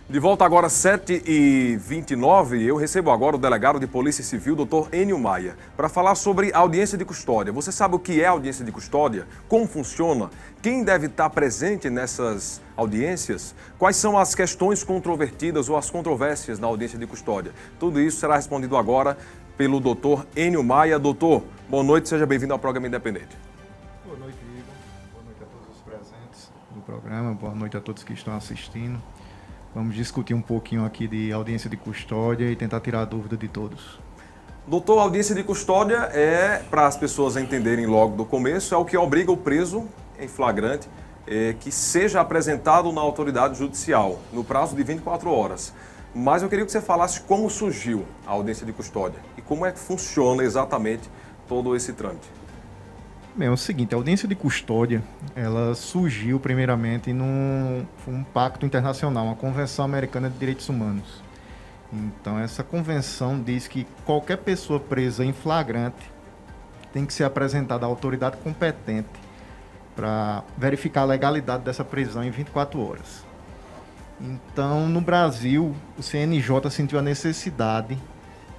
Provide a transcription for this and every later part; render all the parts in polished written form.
De volta agora às 7h29, eu recebo agora o delegado de Polícia Civil, Dr. Enio Maia, para falar sobre audiência de custódia. Você sabe o que é audiência de custódia? Como funciona? Quem deve estar presente nessas audiências? Quais são as questões controvertidas ou as controvérsias na audiência de custódia? Tudo isso será respondido agora pelo Dr. Enio Maia. Doutor, boa noite, seja bem-vindo ao programa Independente. Boa noite, Igor. Boa noite a todos os presentes no programa. Boa noite a todos que estão assistindo. Vamos discutir um pouquinho aqui de audiência de custódia e tentar tirar a dúvida de todos. Doutor, a audiência de custódia é, para as pessoas entenderem logo do começo, é o que obriga o preso em flagrante que seja apresentado na autoridade judicial no prazo de 24 horas. Mas eu queria que você falasse como surgiu a audiência de custódia e como é que funciona exatamente todo esse trâmite. Bem, é o seguinte, a audiência de custódia, ela surgiu primeiramente foi um pacto internacional, uma Convenção Americana de Direitos Humanos. Então, essa convenção diz que qualquer pessoa presa em flagrante tem que ser apresentada à autoridade competente para verificar a legalidade dessa prisão em 24 horas. Então, no Brasil, o CNJ sentiu a necessidade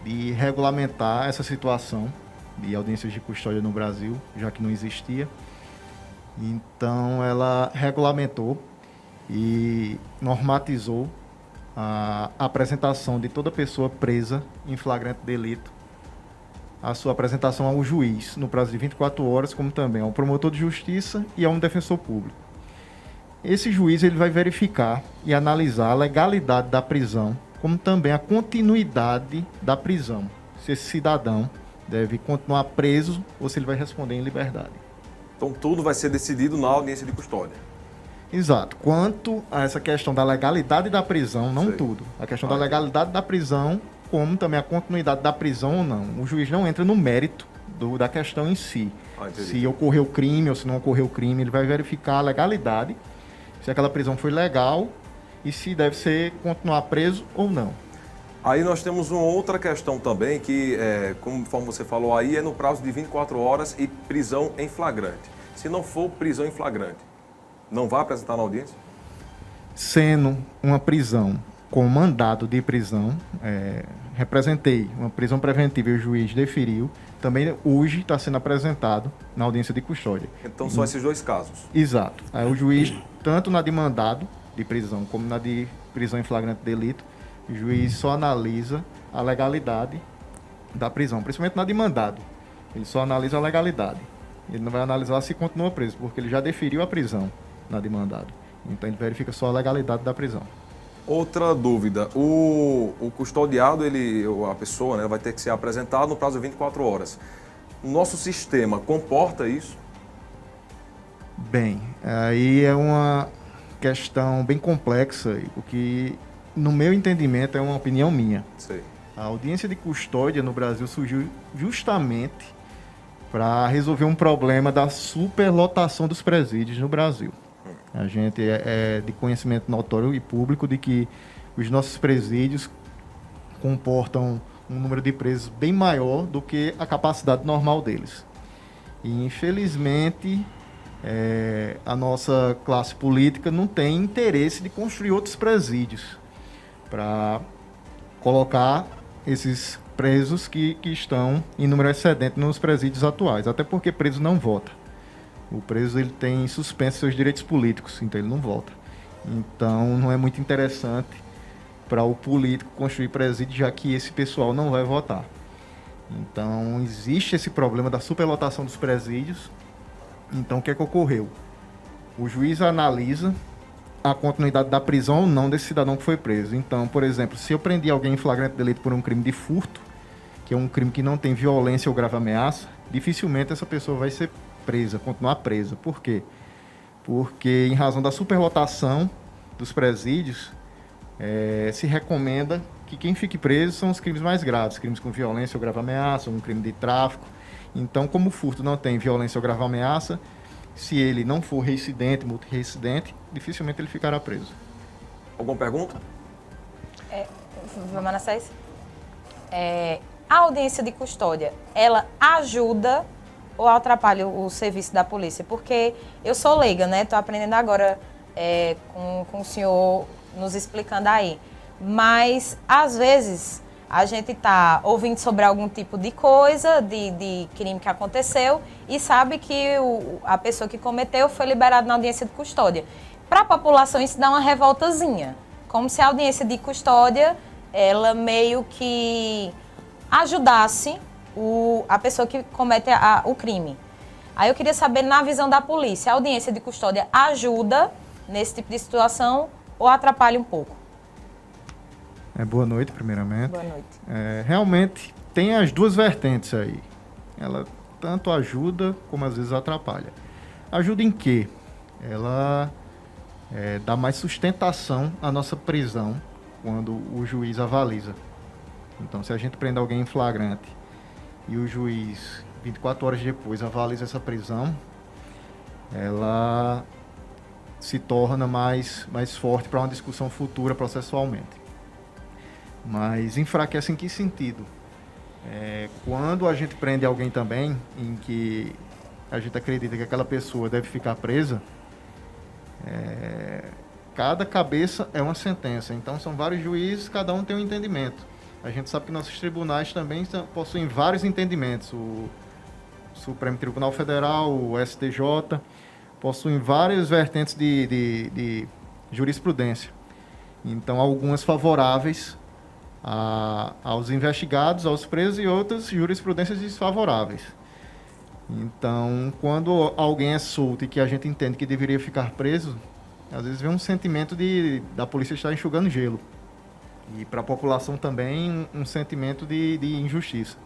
de regulamentar essa situação de audiências de custódia no Brasil, já que não existia. Então, ela regulamentou e normatizou a apresentação de toda pessoa presa em flagrante delito, a sua apresentação ao juiz no prazo de 24 horas, como também ao promotor de justiça e a um defensor público. Esse juiz ele vai verificar e analisar a legalidade da prisão, como também a continuidade da prisão, se esse cidadão deve continuar preso ou se ele vai responder em liberdade. Então tudo vai ser decidido na audiência de custódia. Exato. Quanto a essa questão da legalidade da prisão, não Sei. tudo. A questão da legalidade da prisão, como também a continuidade da prisão ou não. O juiz não entra no mérito da questão em si. Se ocorreu crime ou se não ocorreu crime, ele vai verificar a legalidade, se aquela prisão foi legal e se deve ser continuar preso ou não. Aí nós temos uma outra questão também, que, conforme você falou aí, é no prazo de 24 horas e prisão em flagrante. Se não for prisão em flagrante, não vai apresentar na audiência? Sendo uma prisão com mandado de prisão, representei uma prisão preventiva e o juiz deferiu, também hoje está sendo apresentado na audiência de custódia. Então são esses dois casos? Exato. Aí o juiz, tanto na de mandado de prisão como na de prisão em flagrante delito, o juiz só analisa a legalidade da prisão, principalmente na de mandado. Ele só analisa a legalidade. Ele não vai analisar se continua preso, porque ele já deferiu a prisão na de mandado. Então ele verifica só a legalidade da prisão. Outra dúvida, o custodiado, a pessoa, né, vai ter que ser apresentado no prazo de 24 horas. O nosso sistema comporta isso? Bem, aí é uma questão bem complexa, o que, no meu entendimento, é uma opinião minha. Sei. A audiência de custódia no Brasil surgiu justamente para resolver um problema da superlotação dos presídios no Brasil. A gente é de conhecimento notório e público de que os nossos presídios comportam um número de presos bem maior do que a capacidade normal deles. E, infelizmente, a nossa classe política não tem interesse de construir outros presídios para colocar esses presos que estão em número excedente nos presídios atuais, até porque preso não vota. O preso ele tem suspenso seus direitos políticos, então ele não volta. Então não é muito interessante para o político construir presídio, já que esse pessoal não vai votar. Então existe esse problema da superlotação dos presídios. Então o que é que ocorreu? O juiz analisa a continuidade da prisão ou não desse cidadão que foi preso. Então, por exemplo, se eu prendi alguém em flagrante delito por um crime de furto, que é um crime que não tem violência ou grave ameaça, dificilmente essa pessoa vai ser presa, continuar presa. Por quê? Porque, em razão da superlotação dos presídios, se recomenda que quem fique preso são os crimes mais graves, crimes com violência ou grave ameaça, um crime de tráfico. Então, como o furto não tem violência ou grave ameaça, se ele não for reincidente, multirreincidente, dificilmente ele ficará preso. Alguma pergunta? Manassés? A audiência de custódia, ela ajuda ou atrapalha o serviço da polícia? Porque eu sou leiga, né? Estou aprendendo agora com o senhor nos explicando aí. Mas, às vezes, a gente está ouvindo sobre algum tipo de coisa, de crime que aconteceu, e sabe que a pessoa que cometeu foi liberada na audiência de custódia. Para a população, isso dá uma revoltazinha. Como se a audiência de custódia, ela meio que ajudasse a pessoa que comete o crime. Aí eu queria saber, na visão da polícia, a audiência de custódia ajuda nesse tipo de situação ou atrapalha um pouco? Boa noite, primeiramente. Boa noite. Realmente, tem as duas vertentes aí. Ela tanto ajuda, como às vezes atrapalha. Ajuda em quê? Ela dá mais sustentação à nossa prisão quando o juiz avaliza. Então, se a gente prende alguém em flagrante e o juiz, 24 horas depois, avaliza essa prisão, ela se torna mais forte para uma discussão futura processualmente. Mas enfraquece em que sentido? Quando a gente prende alguém também, em que a gente acredita que aquela pessoa deve ficar presa, cada cabeça é uma sentença. Então são vários juízes, cada um tem um entendimento. A gente sabe que nossos tribunais também possuem vários entendimentos. O Supremo Tribunal Federal, o STJ, possuem várias vertentes de jurisprudência. Então algumas favoráveis aos investigados, aos presos, e outras jurisprudências desfavoráveis. Então, quando alguém é solto e que a gente entende que deveria ficar preso, às vezes vem um sentimento da polícia estar enxugando gelo. E para a população também um sentimento de injustiça.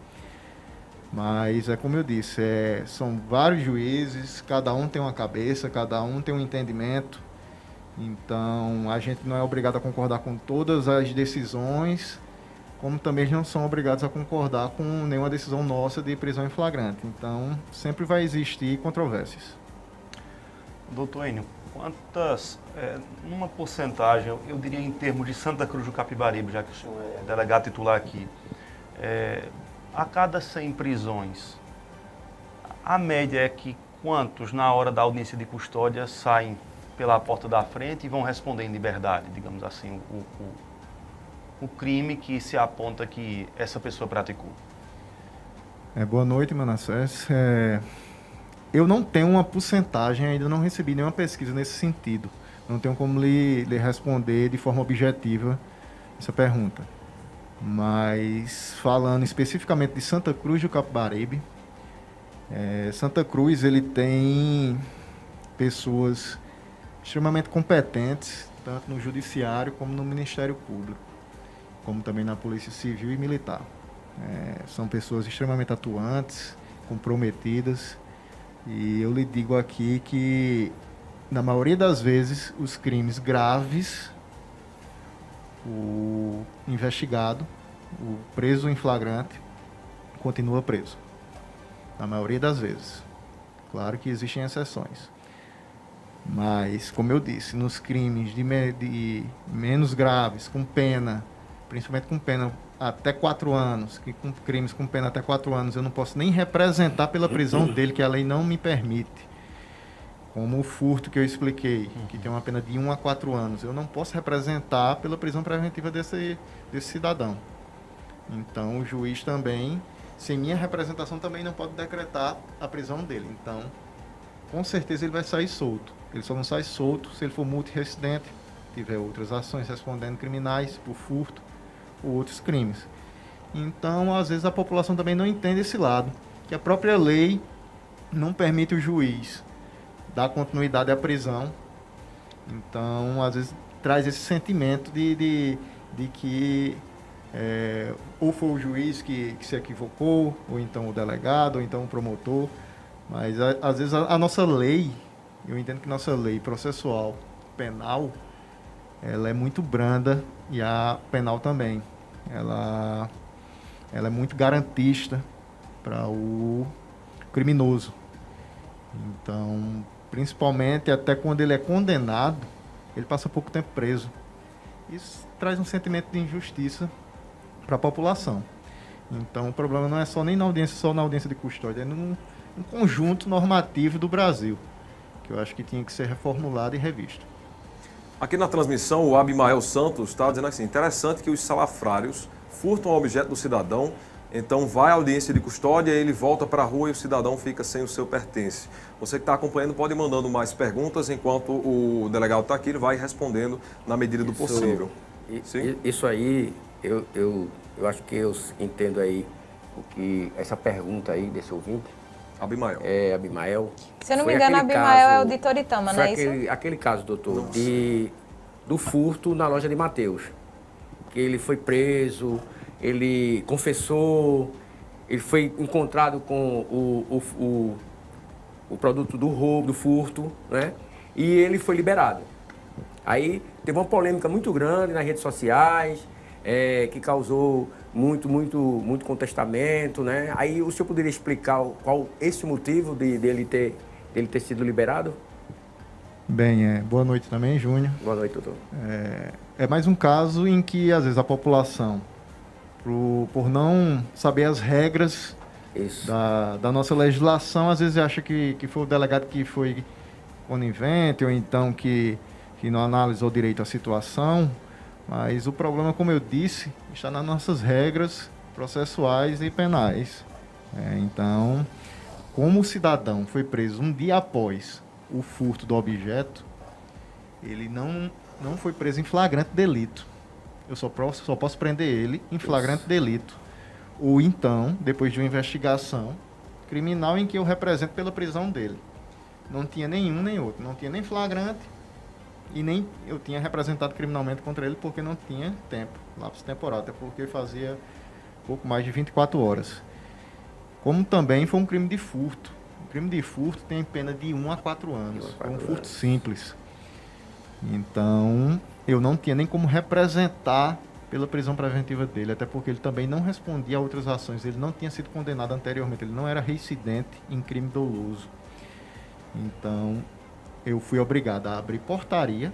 Mas é como eu disse, são vários juízes, cada um tem uma cabeça, cada um tem um entendimento. Então, a gente não é obrigado a concordar com todas as decisões, como também não são obrigados a concordar com nenhuma decisão nossa de prisão em flagrante. Então, sempre vai existir controvérsias. Doutor Enio, quantas, numa porcentagem, eu diria em termos de Santa Cruz do Capibaribe, já que o senhor é delegado titular aqui, a cada 100 prisões, a média é que quantos, na hora da audiência de custódia, saem pela porta da frente e vão responder em liberdade, digamos assim, o crime que se aponta que essa pessoa praticou? Boa noite, Manassés. Eu não tenho uma porcentagem, ainda não recebi nenhuma pesquisa nesse sentido. Não tenho como lhe responder de forma objetiva essa pergunta. Mas, falando especificamente de Santa Cruz do Capibaribe, Santa Cruz ele tem pessoas extremamente competentes, tanto no Judiciário como no Ministério Público, como também na Polícia Civil e Militar. São pessoas extremamente atuantes, comprometidas, e eu lhe digo aqui que, na maioria das vezes, os crimes graves, o investigado, o preso em flagrante, continua preso. Na maioria das vezes. Claro que existem exceções. Mas, como eu disse, nos crimes de menos graves, com pena, principalmente com pena até 4 anos, que com crimes com pena até 4 anos eu não posso nem representar pela prisão dele, que a lei não me permite. Como o furto que eu expliquei, que tem uma pena de 1 a 4 anos, eu não posso representar pela prisão preventiva desse cidadão. Então, o juiz também, sem minha representação, também não pode decretar a prisão dele. Então, com certeza ele vai sair solto. Ele só não sai solto se ele for multirrecidente, tiver outras ações respondendo criminais por furto ou outros crimes. Então, às vezes a população também não entende esse lado, que a própria lei não permite o juiz dar continuidade à prisão. Então, às vezes traz esse sentimento de que ou foi o juiz que se equivocou, ou então o delegado, ou então o promotor. Mas, às vezes, a nossa lei, eu entendo que nossa lei processual penal, ela é muito branda, e a penal também. Ela é muito garantista para o criminoso. Então, principalmente até quando ele é condenado, ele passa pouco tempo preso. Isso traz um sentimento de injustiça para a população. Então, o problema não é só nem na audiência, só na audiência de custódia, é num conjunto normativo do Brasil, que eu acho que tinha que ser reformulado e revisto. Aqui na transmissão, o Abimael Santos está dizendo assim, interessante que os salafrários furtam o objeto do cidadão, então vai à audiência de custódia, ele volta para a rua e o cidadão fica sem o seu pertence. Você que está acompanhando pode ir mandando mais perguntas, enquanto o delegado está aqui, ele vai respondendo na medida do possível. Sim? Isso aí, eu acho que eu entendo aí o que essa pergunta aí desse ouvinte. Abimael. Abimael. Se eu não me engano, Abimael é o de Toritama, não é isso? Aquele caso, doutor, do furto na loja de Mateus. Que ele foi preso, ele confessou, ele foi encontrado com o produto do roubo, do furto, né? E ele foi liberado. Aí teve uma polêmica muito grande nas redes sociais, que causou muito contestamento, né? Aí o senhor poderia explicar qual esse motivo dele ter sido liberado? Bem, boa noite também, Júnior. Boa noite, doutor. É mais um caso em que, às vezes, a população, por não saber as regras da nossa legislação, às vezes acha que foi o delegado que foi conivente ou então que não analisou direito a situação. Mas o problema, como eu disse, está nas nossas regras processuais e penais. Então, como o cidadão foi preso um dia após o furto do objeto, ele não foi preso em flagrante delito. Eu só posso prender ele em flagrante delito. Ou então, depois de uma investigação criminal em que eu represento pela prisão dele. Não tinha nenhum nem outro. Não tinha nem flagrante e nem eu tinha representado criminalmente contra ele porque não tinha tempo, lapso temporal, até porque fazia pouco mais de 24 horas. Como também foi um crime de furto. O crime de furto tem pena de 1 a 4 anos. Foi um furto simples. Então, eu não tinha nem como representar pela prisão preventiva dele, até porque ele também não respondia a outras ações. Ele não tinha sido condenado anteriormente, ele não era reincidente em crime doloso. Então, eu fui obrigado a abrir portaria,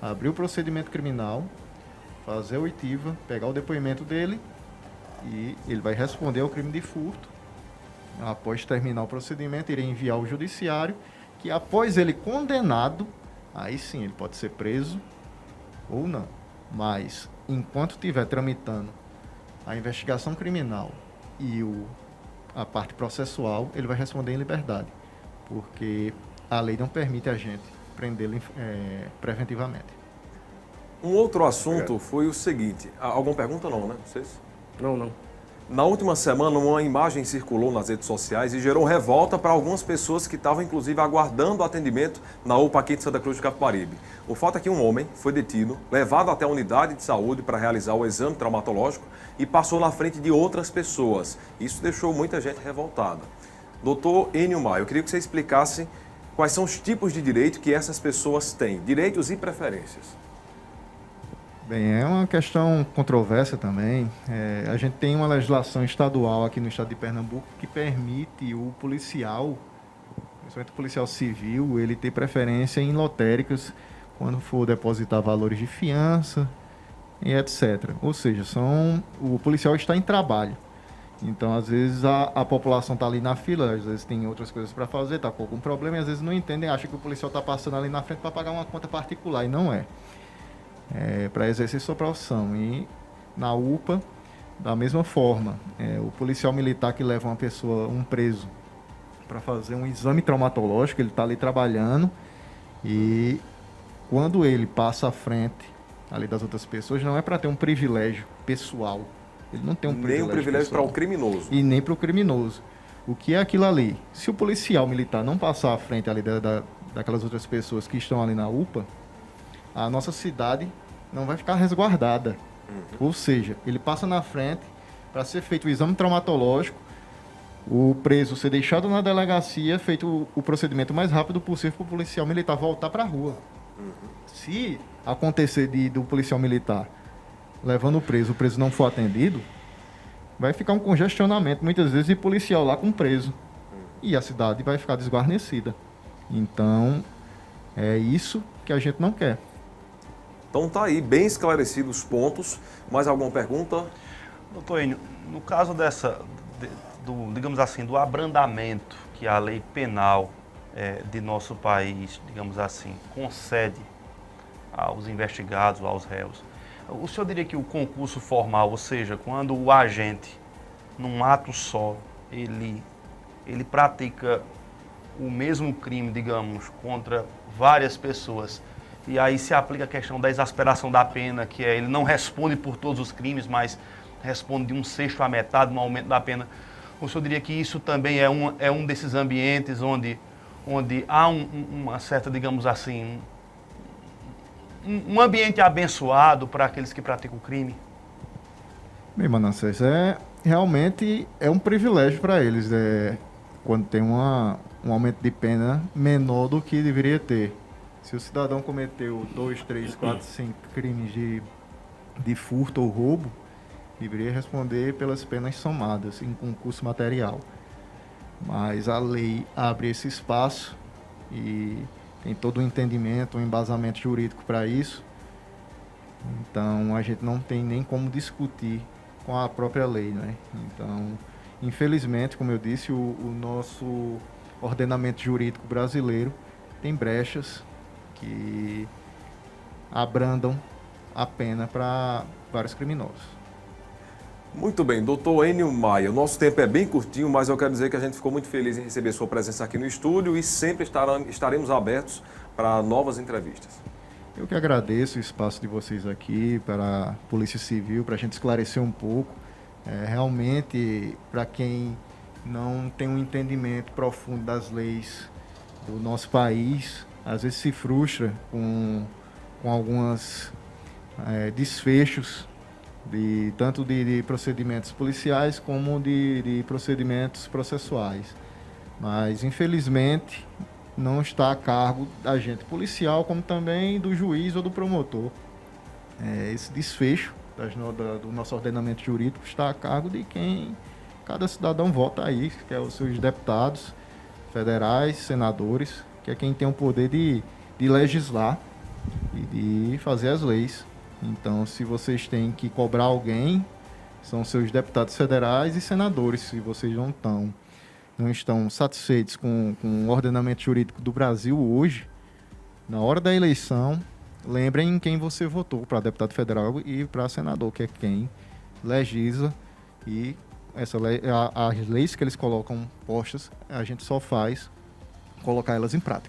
abrir o procedimento criminal, fazer a oitiva, pegar o depoimento dele e ele vai responder ao crime de furto. Após terminar o procedimento, irei enviar ao judiciário, que após ele condenado, aí sim ele pode ser preso ou não. Mas, enquanto estiver tramitando a investigação criminal e a parte processual, ele vai responder em liberdade, porque a lei não permite a gente prendê-lo preventivamente. Um outro assunto foi o seguinte. Alguma pergunta não, né? Vocês? Não. Na última semana, uma imagem circulou nas redes sociais e gerou revolta para algumas pessoas que estavam, inclusive, aguardando atendimento na UPA aqui de Santa Cruz do Capibaribe. O fato é que um homem foi detido, levado até a unidade de saúde para realizar o exame traumatológico e passou na frente de outras pessoas. Isso deixou muita gente revoltada. Doutor Enio Maia, eu queria que você explicasse quais são os tipos de direito que essas pessoas têm, direitos e preferências. Bem, é uma questão controversa também. A gente tem uma legislação estadual aqui no estado de Pernambuco que permite o policial, principalmente o policial civil, ele ter preferência em lotéricas quando for depositar valores de fiança e etc. Ou seja, o policial está em trabalho. Então, às vezes, a população está ali na fila, às vezes tem outras coisas para fazer, está com algum problema e às vezes não entendem, acham que o policial está passando ali na frente para pagar uma conta particular, e não é. Para exercer sua profissão. E na UPA, da mesma forma, o policial militar que leva um preso, para fazer um exame traumatológico, ele está ali trabalhando e quando ele passa à frente ali das outras pessoas, não é para ter um privilégio pessoal. Ele não tem um privilégio. Nem um privilégio para o criminoso. E nem para o criminoso. O que é aquilo ali? Se o policial militar não passar à frente ali daquelas outras pessoas que estão ali na UPA, a nossa cidade não vai ficar resguardada. Ou seja, ele passa na frente para ser feito o exame traumatológico, o preso ser deixado na delegacia, feito o procedimento mais rápido possível para o policial militar voltar para a rua. Se acontecer do policial militar levando o preso não for atendido, vai ficar um congestionamento, muitas vezes, de policial lá com o preso. E a cidade vai ficar desguarnecida. Então, é isso que a gente não quer. Então tá aí, bem esclarecidos os pontos. Mais alguma pergunta? Doutor Enio, no caso digamos assim, do abrandamento que a lei penal de nosso país, digamos assim, concede aos investigados, aos réus. O senhor diria que o concurso formal, ou seja, quando o agente, num ato só, ele pratica o mesmo crime, digamos, contra várias pessoas, e aí se aplica a questão da exasperação da pena, que é ele não responde por todos os crimes, mas responde de 1/6 à metade no aumento da pena. O senhor diria que isso também é um desses ambientes onde há uma certa, digamos assim, um ambiente abençoado para aqueles que praticam o crime? Bem, Manassés, realmente é um privilégio para eles, quando tem um aumento de pena menor do que deveria ter. Se o cidadão cometeu 2, 3, 4, 5 crimes de furto ou roubo, deveria responder pelas penas somadas em concurso material. Mas a lei abre esse espaço e tem todo um entendimento, um embasamento jurídico para isso. Então, a gente não tem nem como discutir com a própria lei, né? Então, infelizmente, como eu disse, o nosso ordenamento jurídico brasileiro tem brechas que abrandam a pena para vários criminosos. Muito bem, doutor Enio Maia, o nosso tempo é bem curtinho, mas eu quero dizer que a gente ficou muito feliz em receber sua presença aqui no estúdio e sempre estaremos abertos para novas entrevistas. Eu que agradeço o espaço de vocês aqui, para a Polícia Civil, para a gente esclarecer um pouco. Realmente, para quem não tem um entendimento profundo das leis do nosso país, às vezes se frustra com alguns desfechos, tanto de procedimentos policiais como de procedimentos processuais. Mas, infelizmente, não está a cargo da agente policial, como também do juiz ou do promotor. Esse desfecho do nosso ordenamento jurídico está a cargo de quem cada cidadão vota aí, que é os seus deputados federais, senadores, que é quem tem o poder de legislar e de fazer as leis. Então, se vocês têm que cobrar alguém, são seus deputados federais e senadores. Se vocês não estão satisfeitos com o ordenamento jurídico do Brasil hoje, na hora da eleição, lembrem em quem você votou para deputado federal e para senador, que é quem legisla, e as leis que eles colocam postas, a gente só faz colocar elas em prática.